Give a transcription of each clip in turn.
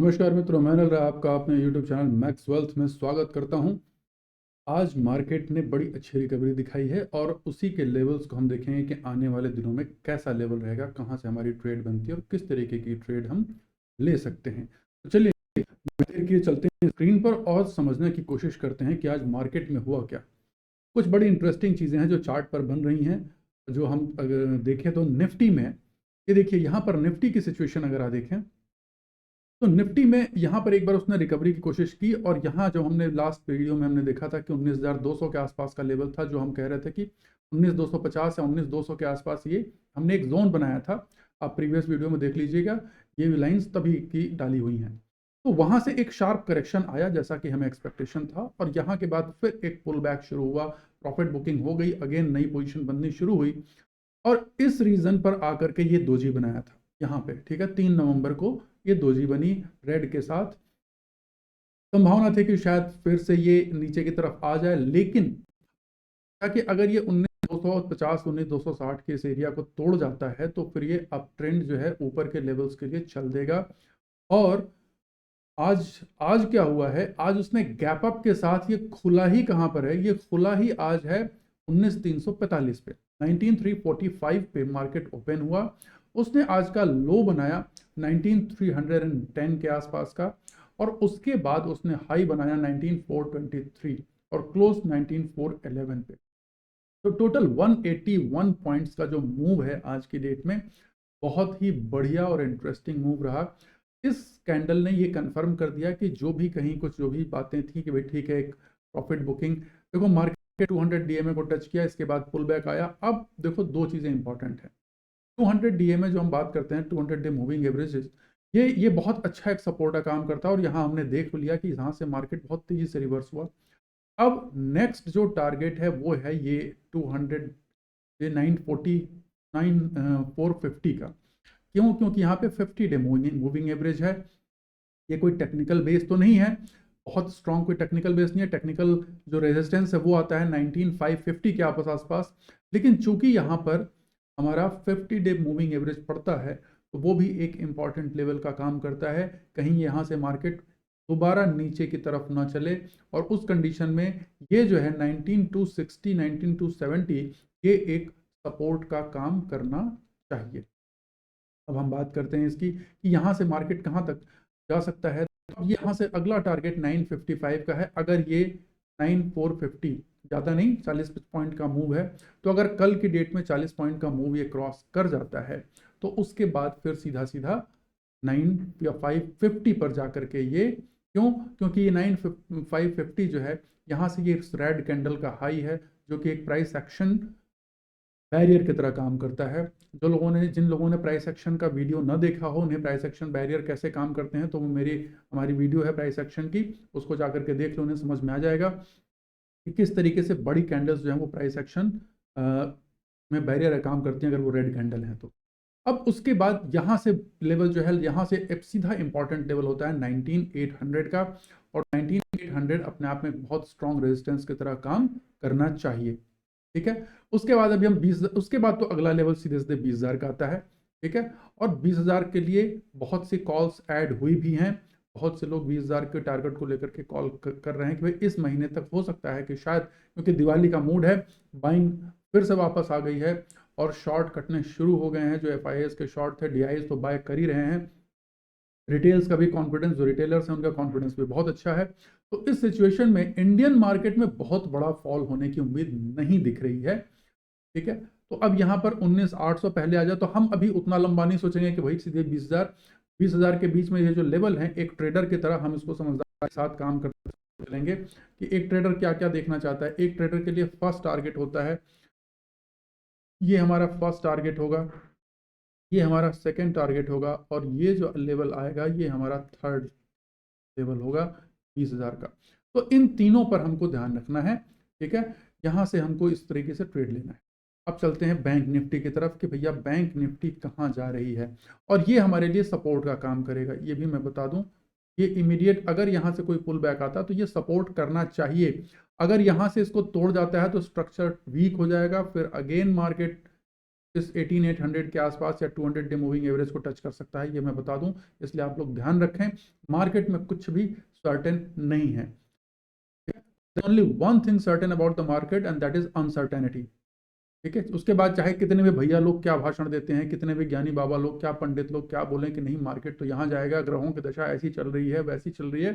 नमस्कार मित्रों, मैं अनिल राय आपका अपने YouTube चैनल मैक्स वेल्थ में स्वागत करता हूं। आज मार्केट ने बड़ी अच्छी रिकवरी दिखाई है और उसी के लेवल्स को हम देखेंगे कि आने वाले दिनों में कैसा लेवल रहेगा, कहां से हमारी ट्रेड बनती है और किस तरीके की ट्रेड हम ले सकते हैं। तो चलिए देर किए चलते हैं स्क्रीन पर और समझने की कोशिश करते हैं कि आज मार्केट में हुआ क्या। कुछ बड़ी इंटरेस्टिंग चीज़ें हैं जो चार्ट पर बन रही हैं। जो हम अगर देखें तो निफ्टी में, ये देखिए यहाँ पर निफ्टी की सिचुएशन अगर आप देखें तो निफ्टी में यहाँ पर एक बार उसने रिकवरी की कोशिश की और यहाँ जो हमने लास्ट वीडियो में हमने देखा था कि 19,200 के आसपास का लेवल था, जो हम कह रहे थे कि 19,250 या 19,200 के आसपास ये हमने एक जोन बनाया था। आप प्रीवियस वीडियो में देख लीजिएगा, ये लाइंस तभी की डाली हुई हैं। तो वहां से एक शार्प करेक्शन आया जैसा कि हमें एक्सपेक्टेशन था और यहाँ के बाद फिर एक पुल बैक शुरू हुआ, प्रॉफिट बुकिंग हो गई, अगेन नई पोजिशन बननी शुरू हुई और इस रीजन पर आकर के ये दोजी बनाया था यहाँ पे, ठीक है। 3 नवंबर को ये दोजी बनी रेड के साथ। संभावना थी कि शायद फिर से ये नीचे की तरफ आ जाए, लेकिन ताकि अगर ये 19,250 19,260 के इस एरिया को तोड़ जाता है तो फिर ये अप ट्रेंड जो है ऊपर के लेवल्स के लिए चल देगा। और आज आज क्या हुआ है, आज उसने गैप अप के साथ ये खुला ही कहां पर है, ये खुला ही आज है 19,345 पे, 19,345 पे मार्केट ओपन हुआ। उसने आज का लो बनाया 19,310 के आसपास का और उसके बाद उसने हाई बनाया 19,423 और क्लोज 19,411 पे। तो टोटल 181 पॉइंट्स का जो मूव है आज की डेट में, बहुत ही बढ़िया और इंटरेस्टिंग मूव रहा। इस कैंडल ने ये कंफर्म कर दिया कि जो भी कहीं कुछ जो भी बातें थी कि भाई ठीक है एक प्रॉफिट बुकिंग, देखो मार्केट 200 डीएमए को टच किया, इसके बाद पुल बैक आया। अब देखो दो चीज़ें इंपॉर्टेंट है। 200 डीएमए जो हम बात करते हैं, 200 डे मूविंग एवरेजेस, ये बहुत अच्छा एक सपोर्ट का काम करता है और यहाँ हमने देख लिया कि यहाँ से मार्केट बहुत तेजी से रिवर्स हुआ। अब नेक्स्ट जो टारगेट है वो है ये 200, ये 940 450 का। क्यों? क्योंकि यहाँ पे 50 डे मूविंग एवरेज है। ये कोई टेक्निकल बेस तो नहीं है, बहुत स्ट्रॉन्ग कोई टेक्निकल बेस नहीं है। टेक्निकल जो रेजिस्टेंस है वो आता है 19,550 के आसपास, लेकिन चूंकि यहाँ पर हमारा 50 डे मूविंग एवरेज पड़ता है तो वो भी एक इंपॉर्टेंट लेवल का काम करता है। कहीं यहाँ से मार्केट दोबारा नीचे की तरफ ना चले और उस कंडीशन में ये जो है 19,260 19,270 ये एक सपोर्ट का काम करना चाहिए। अब हम बात करते हैं इसकी कि यहाँ से मार्केट कहाँ तक जा सकता है। अब यहाँ से अगला टारगेट 955 का है। अगर ये 9,450, ज़्यादा नहीं 40 पॉइंट का मूव है, तो अगर कल की डेट में 40 पॉइंट का मूव ये क्रॉस कर जाता है तो उसके बाद फिर सीधा सीधा 9 या 550 पर जाकर के ये, क्यों? क्योंकि ये 9,550 जो है यहाँ से ये रेड कैंडल का हाई है, जो कि एक प्राइस एक्शन बैरियर की तरह काम करता है। जिन लोगों ने प्राइस एक्शन का वीडियो न देखा हो, उन्हें प्राइस एक्शन बैरियर कैसे काम करते हैं, तो वो हमारी वीडियो है प्राइस एक्शन की, उसको जाकर के देख लो, उन्हें समझ में आ जाएगा कि किस तरीके से बड़ी कैंडल्स जो है वो प्राइस एक्शन में बैरियर काम करती हैं अगर वो रेड कैंडल है तो। अब उसके बाद यहाँ से लेवल जो है, यहाँ से एक सीधा इंपॉर्टेंट लेवल होता है 19,800 का, और 19,800 अपने आप में बहुत स्ट्रॉन्ग रेजिस्टेंस की तरह काम करना चाहिए, ठीक है। उसके बाद अभी हम 20, उसके बाद तो अगला लेवल सीधे सीधे 20,000 का आता है, ठीक है। और 20,000 के लिए बहुत सी कॉल्स ऐड हुई भी हैं। बहुत से लोग 20,000 के टारगेट को लेकर के कॉल कर रहे हैं कि भाई इस महीने तक हो सकता है कि शायद, क्योंकि दिवाली का मूड है, बाइंग फिर से वापस आ गई है और शॉर्ट कटने शुरू हो गए हैं। जो एफआईएस के शॉर्ट थे, डीआईएस तो बाय कर ही रहे हैं। रिटेल्स का भी कॉन्फिडेंस, जो रिटेलर्स हैं उनका कॉन्फिडेंस भी बहुत अच्छा है। तो इस सिचुएशन में इंडियन मार्केट में बहुत बड़ा फॉल होने की उम्मीद नहीं दिख रही है, ठीक है। तो अब यहाँ पर 19,800 पहले आ जाए तो हम अभी उतना लंबा नहीं सोचेंगे कि भाई सीधे 20,000 के बीच में ये जो लेवल है, एक ट्रेडर की तरह हम इसको समझदारी के साथ काम करते चलेंगे कि एक ट्रेडर क्या क्या देखना चाहता है। एक ट्रेडर के लिए फर्स्ट टारगेट होता है, ये हमारा फर्स्ट टारगेट होगा, ये हमारा सेकेंड टारगेट होगा और ये जो लेवल आएगा ये हमारा थर्ड लेवल होगा 20,000 का। तो इन तीनों पर हमको ध्यान रखना है, ठीक है। यहाँ से हमको इस तरीके से ट्रेड लेना है। अब चलते हैं बैंक निफ्टी की तरफ कि भैया बैंक निफ्टी कहाँ जा रही है और ये हमारे लिए सपोर्ट का काम करेगा। ये भी मैं बता दूं, ये इमीडिएट अगर यहाँ से कोई पुल बैक आता तो ये सपोर्ट करना चाहिए। अगर यहाँ से इसको तोड़ जाता है तो स्ट्रक्चर वीक हो जाएगा, फिर अगेन मार्केट इस 18800 के आसपास या 200 डे मूविंग एवरेज को टच कर सकता है, ये मैं बता दूं, इसलिए आप लोग ध्यान रखें। मार्केट में कुछ भी सर्टेन नहीं है। Only one thing certain about the market and that is uncertainty. ठीक है, उसके बाद चाहे कितने भी भैया लोग क्या भाषण देते हैं, कितने भी ज्ञानी बाबा लोग, क्या पंडित लोग क्या बोलें कि नहीं मार्केट तो यहाँ जाएगा, ग्रहों की दशा ऐसी चल रही है, वैसी चल रही है,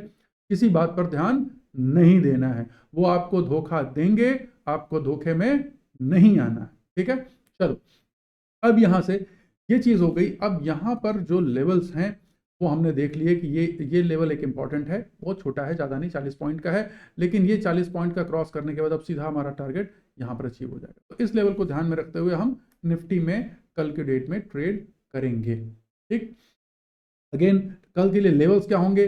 किसी बात पर ध्यान नहीं देना है। वो आपको धोखा देंगे, आपको धोखे में नहीं आना है। ठीक है, चलो अब यहां से ये चीज हो गई। अब यहां पर जो लेवल्स हैं वो हमने देख लिए कि ये लेवल एक इंपॉर्टेंट है, बहुत छोटा है, ज़्यादा नहीं, 40 पॉइंट का है, लेकिन ये 40 पॉइंट का क्रॉस करने के बाद अब सीधा हमारा टारगेट यहाँ पर अचीव हो जाएगा। तो इस लेवल को ध्यान में रखते हुए हम निफ्टी में कल के डेट में ट्रेड करेंगे। ठीक, अगेन कल के लिए लेवल्स क्या होंगे,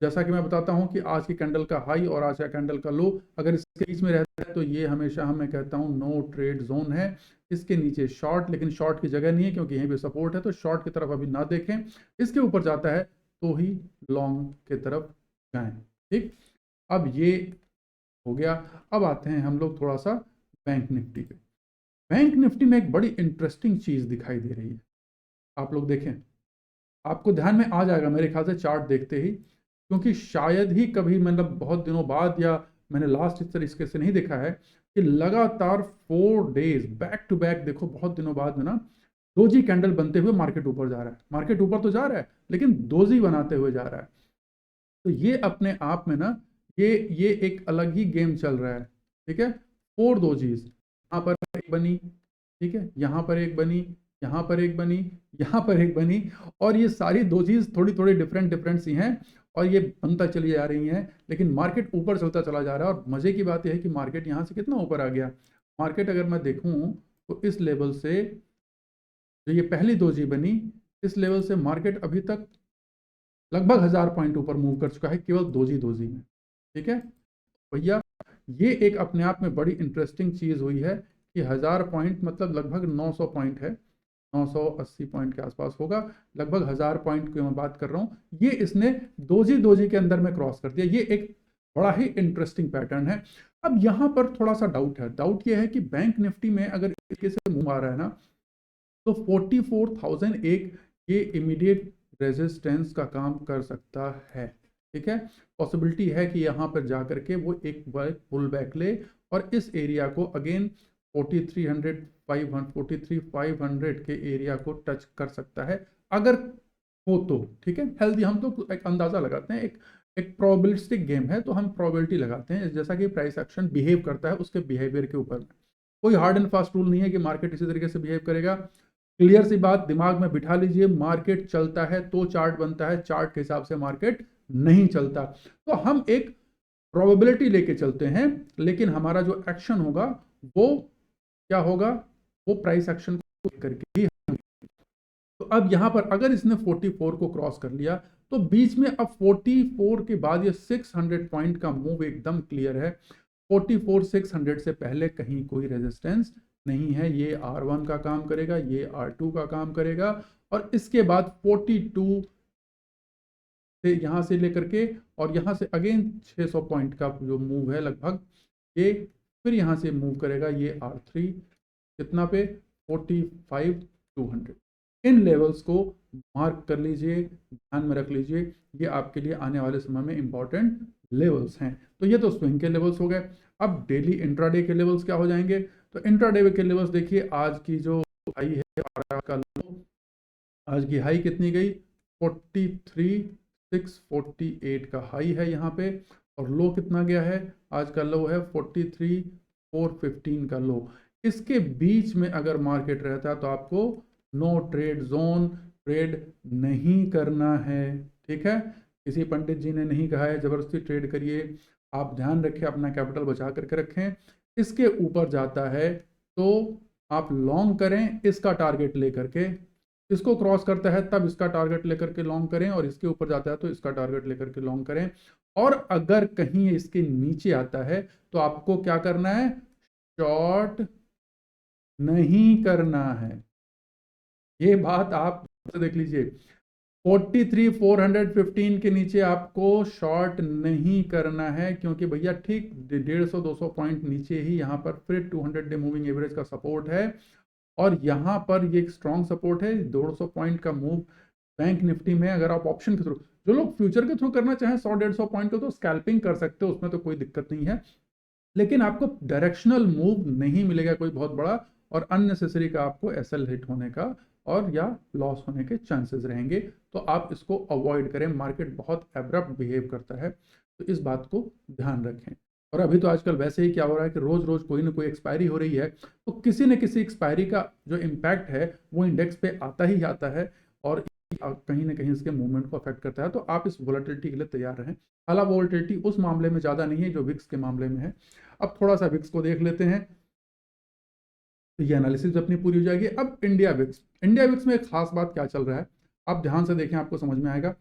जैसा कि मैं बताता हूं कि आज की कैंडल का हाई और आज का कैंडल का लो अगर इसके बीच में रहता है तो ये हमेशा मैं कहता हूं नो ट्रेड जोन है। इसके नीचे शॉर्ट, लेकिन शॉर्ट की जगह नहीं है क्योंकि यहीं पे सपोर्ट है, तो शॉर्ट की तरफ अभी ना देखें। इसके ऊपर जाता है तो ही लॉन्ग की तरफ जाएं। ठीक, अब ये हो गया। अब आते हैं हम लोग थोड़ा सा बैंक निफ्टी पे। बैंक निफ्टी में एक बड़ी इंटरेस्टिंग चीज दिखाई दे रही है, आप लोग देखें, आपको ध्यान में आ जाएगा मेरे ख्याल से चार्ट देखते ही, क्योंकि शायद ही कभी मतलब बहुत दिनों बाद या मैंने लास्ट इस तरीके से नहीं देखा है कि लगातार 4 डेज बैक टू बैक, देखो बहुत दिनों बाद में ना दोजी कैंडल बनते हुए मार्केट ऊपर जा रहा है। मार्केट ऊपर तो जा रहा है लेकिन दोजी बनाते हुए जा रहा है। तो ये अपने आप में ना ये एक अलग ही गेम चल रहा है। ठीक है, 4 दोजीज, यहाँ पर एक बनी, ठीक है, यहाँ पर एक बनी, यहाँ पर एक बनी, यहाँ पर एक बनी, और ये सारी दो चीज थोड़ी थोड़ी डिफरेंट सी हैं और ये बनता चली जा रही हैं, लेकिन मार्केट ऊपर चलता चला जा रहा है। और मजे की बात यह है कि मार्केट यहाँ से कितना ऊपर आ गया। मार्केट अगर मैं देखूं तो इस लेवल से जो ये पहली दोजी बनी, इस लेवल से मार्केट अभी तक लगभग 1000 पॉइंट ऊपर मूव कर चुका है केवल दोजी में। ठीक है भैया, ये एक अपने आप में बड़ी इंटरेस्टिंग चीज हुई है कि 1000 पॉइंट मतलब लगभग 900 पॉइंट है, 980 पॉइंट के आसपास होगा, लगभग 1000 पॉइंट की मैं बात कर रहा हूँ। ये इसने दोजी के अंदर में क्रॉस कर दिया। ये एक बड़ा ही इंटरेस्टिंग पैटर्न है। अब यहाँ पर थोड़ा सा डाउट है, डाउट ये है कि बैंक निफ्टी में अगर इस तरीके से मूव आ रहा है ना तो 44,000 एक ये इमीडिएट रेजिस्टेंस का काम कर सकता है। ठीक है, पॉसिबिलिटी है कि यहाँ पर जाकर के वो एक बार पुल बैक ले और इस एरिया को अगेन 43,500 के एरिया को टच कर सकता है अगर हो तो। ठीक है, हेल्दी हम तो एक अंदाजा लगाते हैं, एक प्रोबेबिलिस्टिक गेम है तो हम प्रोबेबिलिटी लगाते हैं, जैसा कि प्राइस एक्शन बिहेव करता है उसके बिहेवियर के ऊपर। कोई हार्ड एंड फास्ट रूल नहीं है कि मार्केट इसी तरीके से बिहेव करेगा। क्लियर सी बात दिमाग में बिठा लीजिए, मार्केट चलता है तो चार्ट बनता है, चार्ट के हिसाब से मार्केट नहीं चलता। तो हम एक प्रोबेबिलिटी लेके चलते हैं, लेकिन हमारा जो एक्शन होगा वो क्या होगा, वो प्राइस एक्शन को करके ही। तो अब यहां पर अगर इसने 44 को क्रॉस कर लिया तो बीच में अब 44 के बाद ये 600 पॉइंट का मूव एकदम क्लियर है। 44,600 से पहले कहीं कोई रेजिस्टेंस नहीं है। ये R1 का काम करेगा, ये R2 का काम करेगा, और इसके बाद 42 से यहां से लेकर के और यहां से अगेन 600 पॉइंट का जो मूव है लगभग, ये फिर यहां से मूव करेगा ये R3 कितना पे 45,200। इन लेवल्स को मार्क कर लीजिए, ध्यान में रख लीजिए, ये आपके लिए आने वाले समय में इंपॉर्टेंट लेवल्स हैं। तो ये तो स्विंग के लेवल्स हो गए। अब डेली इंट्राडे के लेवल्स क्या हो जाएंगे, तो इंट्राडे के लेवल्स देखिए, आज की जो हाई है और का लो, आज की हाई कितनी गई 43,648 का हाई है यहाँ पे, और लो कितना गया है, आज का लो है 43,415 का लो। इसके बीच में अगर मार्केट रहता है तो आपको नो ट्रेड जोन ट्रेड नहीं करना है। ठीक है, किसी पंडित जी ने नहीं कहा है जबरदस्ती ट्रेड करिए, आप ध्यान रखें, अपना कैपिटल बचा करके रखें। इसके ऊपर जाता है तो आप लॉन्ग करें इसका टारगेट लेकर के, इसको क्रॉस करता है तब इसका टारगेट लेकर के लॉन्ग करें, और इसके ऊपर जाता है तो इसका टारगेट लेकर के लॉन्ग करें। और अगर कहीं इसके नीचे आता है तो आपको क्या करना है, शॉर्ट नहीं करना है। ये बात आप देख लीजिए, 43,415 के नीचे आपको शॉर्ट नहीं करना है, क्योंकि भैया ठीक 150-200 पॉइंट नीचे ही यहाँ पर फिर 200 डे मूविंग एवरेज का सपोर्ट है, और यहाँ पर ये एक स्ट्रॉन्ग सपोर्ट है, 200 पॉइंट का मूव बैंक निफ्टी में। अगर आप ऑप्शन के थ्रू, जो लोग फ्यूचर के थ्रू करना चाहें 100-150 पॉइंट को, तो स्कैल्पिंग कर सकते हो, उसमें तो कोई दिक्कत नहीं है, लेकिन आपको डायरेक्शनल मूव नहीं मिलेगा कोई बहुत बड़ा, और अननेसेसरी का आपको एसएल हिट होने का और या लॉस होने के चांसेस रहेंगे, तो आप इसको अवॉइड करें। मार्केट बहुत एब्रप्ट बिहेव करता है, तो इस बात को ध्यान रखें। और अभी तो आजकल वैसे ही क्या हो रहा है कि रोज रोज कोई ना कोई एक्सपायरी हो रही है, तो किसी न किसी एक्सपायरी का जो इम्पैक्ट है वो इंडेक्स पे आता ही आता है, और कहीं ना कहीं इसके मूवमेंट को अफेक्ट करता है। तो आप इस वोलेटिलिटी के लिए तैयार रहें। हालांकि वोलेटिलिटी उस मामले में ज़्यादा नहीं है जो विक्स के मामले में है। अब थोड़ा सा विक्स को देख लेते हैं, तो ये एनालिसिस अपनी पूरी हो जाएगी। अब इंडिया विक्स, इंडिया विक्स में एक खास बात क्या चल रहा है, आप ध्यान से देखें, आपको समझ में आएगा।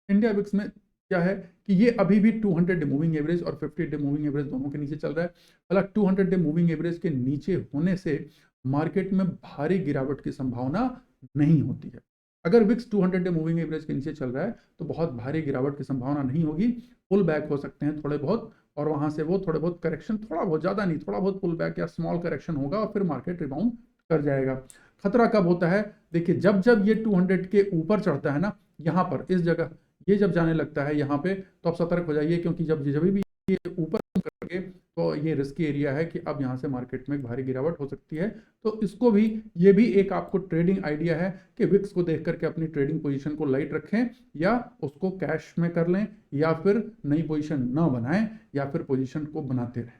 इंडिया विक्स में क्या है कि ये अभी भी 200 डे मूविंग एवरेज और 50 डे मूविंग एवरेज दोनों के नीचे चल रहा है। हालांकि 200 डे मूविंग एवरेज के नीचे होने से मार्केट में भारी गिरावट की संभावना नहीं होती है। अगर विक्स 200 डे मूविंग एवरेज के नीचे चल रहा है तो बहुत भारी गिरावट की संभावना नहीं होगी, पुल बैक हो सकते हैं थोड़े बहुत, और वहां से वो थोड़े बहुत करेक्शन, थोड़ा बहुत, ज़्यादा नहीं, थोड़ा बहुत पुल बैक या स्मॉल करेक्शन होगा और फिर मार्केट रिबाउंड कर जाएगा। खतरा कब होता है, देखिए जब जब ये 200 के ऊपर चढ़ता है ना, यहाँ पर इस जगह ये जब जाने लगता है यहाँ पे, तो आप सतर्क हो जाइए, क्योंकि जब भी ये ऊपर करके, तो ये रिस्की एरिया है कि अब यहाँ से मार्केट में भारी गिरावट हो सकती है। तो इसको भी, ये भी एक आपको ट्रेडिंग आइडिया है कि विक्स को देख करके अपनी ट्रेडिंग पोजीशन को लाइट रखें, या उसको कैश में कर लें, या फिर नई पोजीशन ना बनाएं, या फिर पोजीशन को बनाते रहें।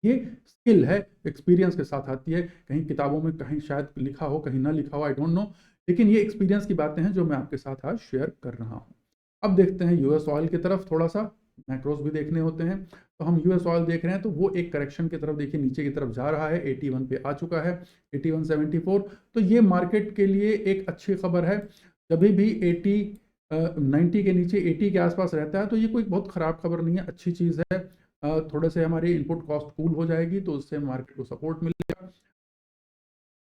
ये स्किल है, एक्सपीरियंस के साथ आती है, कहीं किताबों में कहीं शायद लिखा हो, कहीं ना लिखा हो, आई डोंट नो, लेकिन ये एक्सपीरियंस की बातें हैं जो मैं आपके साथ आज शेयर कर रहा हूँ। अब देखते हैं यूएस ऑयल की तरफ, थोड़ा सा मैक्रोस भी देखने होते हैं। तो हम यूएस ऑयल देख रहे हैं, तो वो एक करेक्शन की तरफ, देखिए नीचे की तरफ जा रहा है, 81 पे आ चुका है, 81.74। तो ये मार्केट के लिए एक अच्छी खबर है। जब भी 90 के नीचे, 80 के आसपास रहता है, तो ये कोई बहुत ख़राब खबर नहीं है, अच्छी चीज़ है। थोड़े से हमारी इनपुट कॉस्ट कूल हो जाएगी, तो उससे मार्केट को सपोर्ट मिलेगा।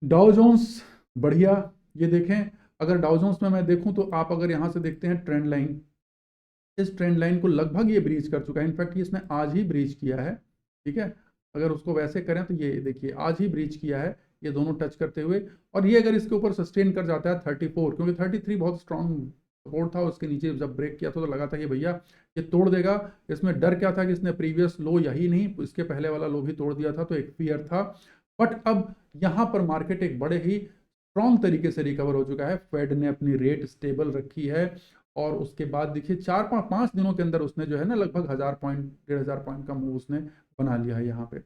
डाउ जोन्स बढ़िया, ये देखें, अगर डाउ जोन्स में मैं देखूं, तो आप अगर यहाँ से देखते हैं ट्रेंड लाइन, इस ट्रेंड लाइन को लगभग ये ब्रीच कर चुका है। इनफैक्ट ये इसने आज ही ब्रीच किया है, ठीक है। अगर उसको वैसे करें तो ये देखिए आज ही ब्रीच किया है, ये दोनों टच करते हुए। और ये अगर इसके ऊपर सस्टेन कर जाता है 34, क्योंकि 33 बहुत स्ट्रॉन्ग सपोर्ट था, उसके नीचे जब ब्रेक किया था तो लगा था कि भैया ये तोड़ देगा। इसमें डर क्या था कि इसने प्रीवियस लो, यही नहीं इसके पहले वाला लो भी तोड़ दिया था, तो एक फियर था। बट अब यहाँ पर मार्केट एक बड़े ही स्ट्रॉन्ग तरीके से रिकवर हो चुका है। फेड ने अपनी रेट स्टेबल रखी है, और उसके बाद देखिए 4-5 दिनों के अंदर उसने जो है ना लगभग 1000 पॉइंट, 1500 पॉइंट का मूव उसने बना लिया है यहाँ पे।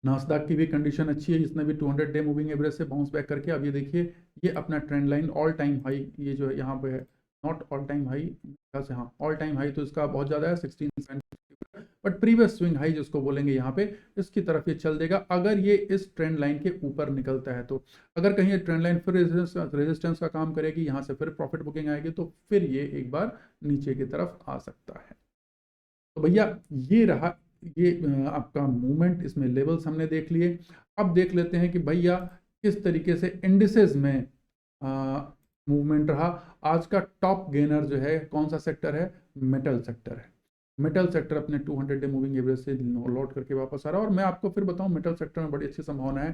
नास्दाक की भी कंडीशन अच्छी है, इसने भी 200 डे मूविंग एवरेज से बाउंस बैक करके, अब ये देखिए ये अपना trend line all time high, ये जो है यहाँ पे है, नॉट ऑल टाइम हाई, से हाँ ऑल टाइम हाई, तो इसका बहुत ज़्यादा है 16, बट प्रीवियस स्विंग हाई जिसको बोलेंगे यहाँ पे, इसकी तरफ ये चल देगा अगर ये इस ट्रेंड लाइन के ऊपर निकलता है। तो अगर कहीं ये ट्रेंड लाइन फिर रेजिस्टेंस का काम करेगी, यहाँ से फिर प्रॉफिट बुकिंग आएगी, तो फिर ये एक बार नीचे की तरफ आ सकता है। तो भैया ये रहा, ये आपका मूवमेंट, इसमें लेवल्स हमने देख लिए। अब देख लेते हैं कि भैया किस तरीके से इंडिसेस में मूवमेंट रहा। आज का टॉप गेनर जो है कौन सा सेक्टर है, मेटल सेक्टर है। मेटल सेक्टर अपने 200 डे मूविंग एवरेज से लौट करके वापस आ रहा है, और मैं आपको फिर बताऊं मेटल सेक्टर में बड़ी अच्छी संभावना है।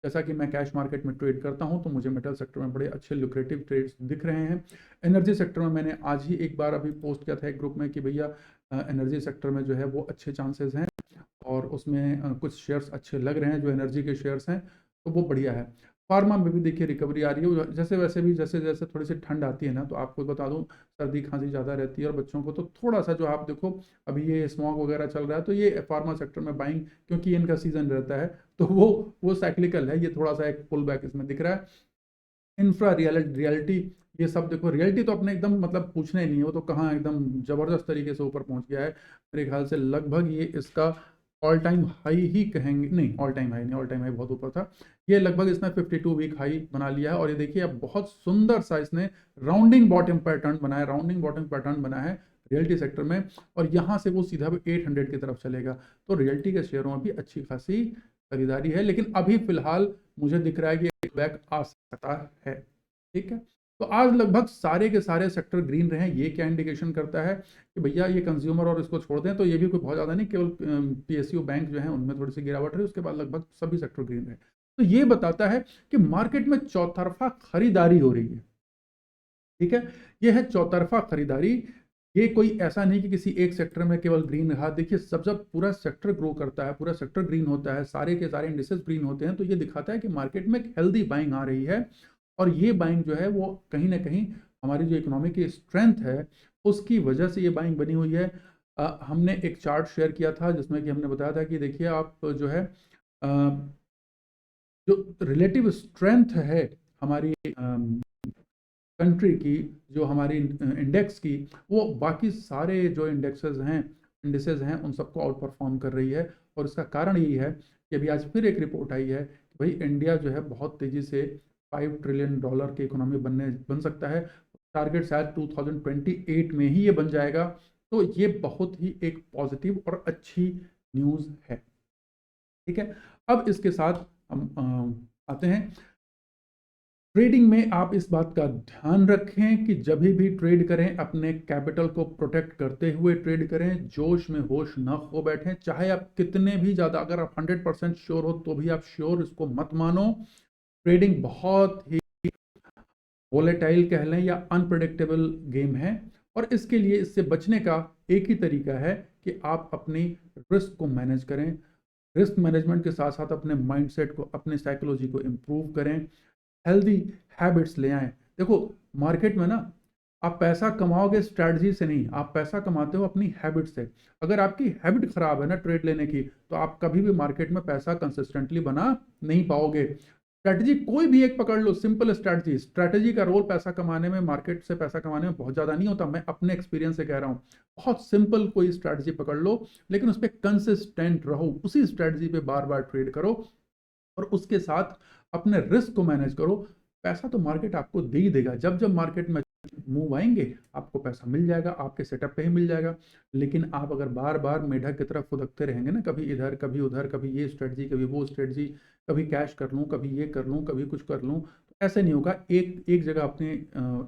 जैसा कि मैं कैश मार्केट में ट्रेड करता हूं, तो मुझे मेटल सेक्टर में बड़े अच्छे लुक्रेटिव ट्रेड्स दिख रहे हैं। एनर्जी सेक्टर में मैंने आज ही एक बार अभी पोस्ट किया था एक ग्रुप में कि भैया एनर्जी सेक्टर में जो है वो अच्छे चांसेस हैं, और उसमें कुछ शेयर्स अच्छे लग रहे हैं जो एनर्जी के शेयर्स हैं, तो वो बढ़िया है। फार्मा में भी देखिए रिकवरी आ रही है, जैसे वैसे भी जैसे जैसे थोड़ी सी ठंड आती है ना, तो आपको बता दूं सर्दी खांसी ज़्यादा रहती है, और बच्चों को तो थोड़ा सा जो आप देखो अभी ये स्मॉग वगैरह चल रहा है, तो ये फार्मा सेक्टर में बाइंग, क्योंकि इनका सीजन रहता है, तो वो साइक्लिकल है, ये थोड़ा सा एक पुल बैक इसमें दिख रहा है। इंफ्रा रियलिटी, ये सब देखो, रियलिटी तो अपने एकदम मतलब पूछना ही नहीं है, वो तो कहाँ एकदम जबरदस्त तरीके से ऊपर पहुंच गया है। मेरे ख्याल से लगभग ये इसका ऑल टाइम हाई ही कहेंगे, नहीं ऑल टाइम हाई नहीं, ऑल टाइम हाई बहुत ऊपर था। ये लगभग इसने 52 वीक हाई बना लिया है, और ये देखिए अब बहुत सुंदर सा इसने राउंडिंग बॉटम पैटर्न बनाया, राउंडिंग बॉटम पैटर्न बना है रियल्टी सेक्टर में, और यहाँ से वो सीधा 800 की तरफ चलेगा। तो रियल्टी के शेयरों में भी अच्छी खासी खरीदारी है, लेकिन अभी फिलहाल मुझे दिख रहा है कि एक बैक आ सकता है, ठीक है। तो आज लगभग सारे के सारे सेक्टर ग्रीन रहे हैं। ये क्या इंडिकेशन करता है कि भैया ये कंज्यूमर और इसको छोड़ दें, तो ये भी कोई बहुत ज़्यादा नहीं, केवल पीएसयू बैंक जो है उनमें थोड़ी सी गिरावट रही, उसके बाद लगभग सभी सेक्टर ग्रीन रहे। तो ये बताता है कि मार्केट में चौतरफा खरीदारी हो रही है। ठीक है, ये है चौतरफा खरीदारी। ये कोई ऐसा नहीं कि किसी एक सेक्टर में केवल ग्रीन रहा। देखिए, सब जब पूरा सेक्टर ग्रो करता है, पूरा सेक्टर ग्रीन होता है, सारे के सारे इंडिसेस ग्रीन होते हैं, तो ये दिखाता है कि मार्केट में एक हेल्दी बाइंग आ रही है। और ये बाइंग जो है वो कहीं ना कहीं हमारी जो इकोनॉमी की स्ट्रेंथ है उसकी वजह से ये बाइंग बनी हुई है। हमने एक चार्ट शेयर किया था जिसमें कि हमने बताया था कि देखिए आप जो है जो रिलेटिव स्ट्रेंथ है हमारी कंट्री की, जो हमारी इंडेक्स की, वो बाकी सारे जो इंडिसेस हैं उन सबको आउट परफॉर्म कर रही है। और इसका कारण यही है कि अभी आज फिर एक रिपोर्ट आई है कि भाई इंडिया जो है बहुत तेजी से $5 ट्रिलियन की इकोनॉमी बन सकता है। टारगेट शायद 2028 में ही ये बन जाएगा। तो ये बहुत ही एक पॉजिटिव और अच्छी न्यूज़ है। ठीक है, अब इसके साथ हम आते हैं ट्रेडिंग में। आप इस बात का ध्यान रखें कि जब भी ट्रेड करें अपने कैपिटल को प्रोटेक्ट करते हुए ट्रेड करें, जोश में होश न खो बैठें। चाहे आप कितने भी ज़्यादा, अगर आप 100% श्योर हो तो भी आप श्योर इसको मत मानो। ट्रेडिंग बहुत ही वोलेटाइल कह लें या अनप्रडिक्टेबल गेम है, और इसके लिए इससे बचने का एक ही तरीका है कि आप अपनी रिस्क को मैनेज करें। रिस्क मैनेजमेंट के साथ साथ अपने माइंडसेट को, अपने साइकोलॉजी को इम्प्रूव करें, हेल्दी हैबिट्स ले आएं। देखो, मार्केट में ना आप पैसा कमाओगे स्ट्रैटेजी से नहीं, आप पैसा कमाते हो अपनी हैबिट से। अगर आपकी हैबिट खराब है ना ट्रेड लेने की, तो आप कभी भी मार्केट में पैसा कंसिस्टेंटली बना नहीं पाओगे। स्ट्रैटेजी कोई भी एक पकड़ लो, सिंपल स्ट्रैटेजी। स्ट्रैटेजी का रोल पैसा कमाने में, मार्केट से पैसा कमाने में बहुत ज़्यादा नहीं होता। मैं अपने एक्सपीरियंस से कह रहा हूँ। बहुत सिंपल कोई स्ट्रैटेजी पकड़ लो, लेकिन उस पर कंसिस्टेंट रहो, उसी स्ट्रैटेजी पे बार बार ट्रेड करो और उसके साथ अपने रिस्क को मैनेज करो। पैसा तो मार्केट आपको दे ही देगा। जब जब मार्केट में मूव आएंगे आपको पैसा मिल जाएगा, आपके सेटअप पे ही मिल जाएगा। लेकिन आप अगर बार बार मेढक की तरफ फुदकते रहेंगे ना, कभी इधर कभी उधर, कभी ये स्ट्रेटजी कभी वो स्ट्रेटजी, कभी कैश कर लूँ, कभी ये कर लूँ, कभी कुछ कर लूँ, तो ऐसे नहीं होगा। एक एक जगह अपने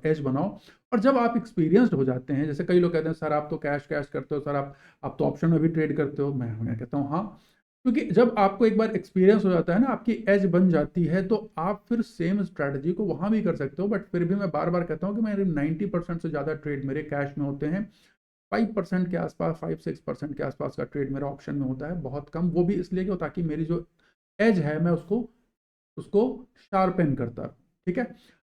एज बनाओ। और जब आप एक्सपीरियंस्ड हो जाते हैं, जैसे कई लोग कहते हैं सर आप तो कैश कैश करते हो, सर आप तो ऑप्शन में भी ट्रेड करते हो। मैं कहता हूँ हाँ, क्योंकि जब आपको एक बार एक्सपीरियंस हो जाता है ना, आपकी एज बन जाती है, तो आप फिर सेम स्ट्रैटेजी को वहां भी कर सकते हो। बट फिर भी मैं बार बार कहता हूँ कि मेरे 90% से ज़्यादा ट्रेड मेरे कैश में होते हैं। 5% के आसपास, 5-6% के आसपास का ट्रेड मेरा ऑप्शन में होता है, बहुत कम। वो भी इसलिए कि ताकि मेरी जो एज है मैं उसको उसको शार्पेन करता रहूं। ठीक है,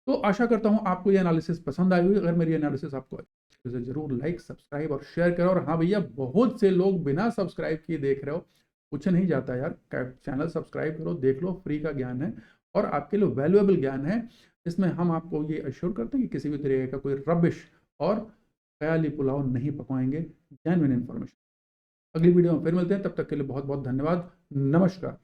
तो आशा करता हूं आपको ये एनालिसिस पसंद आई हुई। अगर मेरी एनालिसिस आपको अच्छी लगी तो जरूर लाइक, सब्सक्राइब और शेयर करो। और हाँ भैया, बहुत से लोग बिना सब्सक्राइब किए देख रहे हो, कुछ नहीं जाता यार। चैनल सब्सक्राइब करो, देख लो, फ्री का ज्ञान है और आपके लिए वैल्यूएबल ज्ञान है। इसमें हम आपको ये अश्योर करते हैं कि किसी भी तरीके का कोई रबिश और ख्याली पुलाव नहीं पकवाएंगे, जेन्युइन इन्फॉर्मेशन। अगली वीडियो में फिर मिलते हैं, तब तक के लिए बहुत बहुत धन्यवाद। नमस्कार।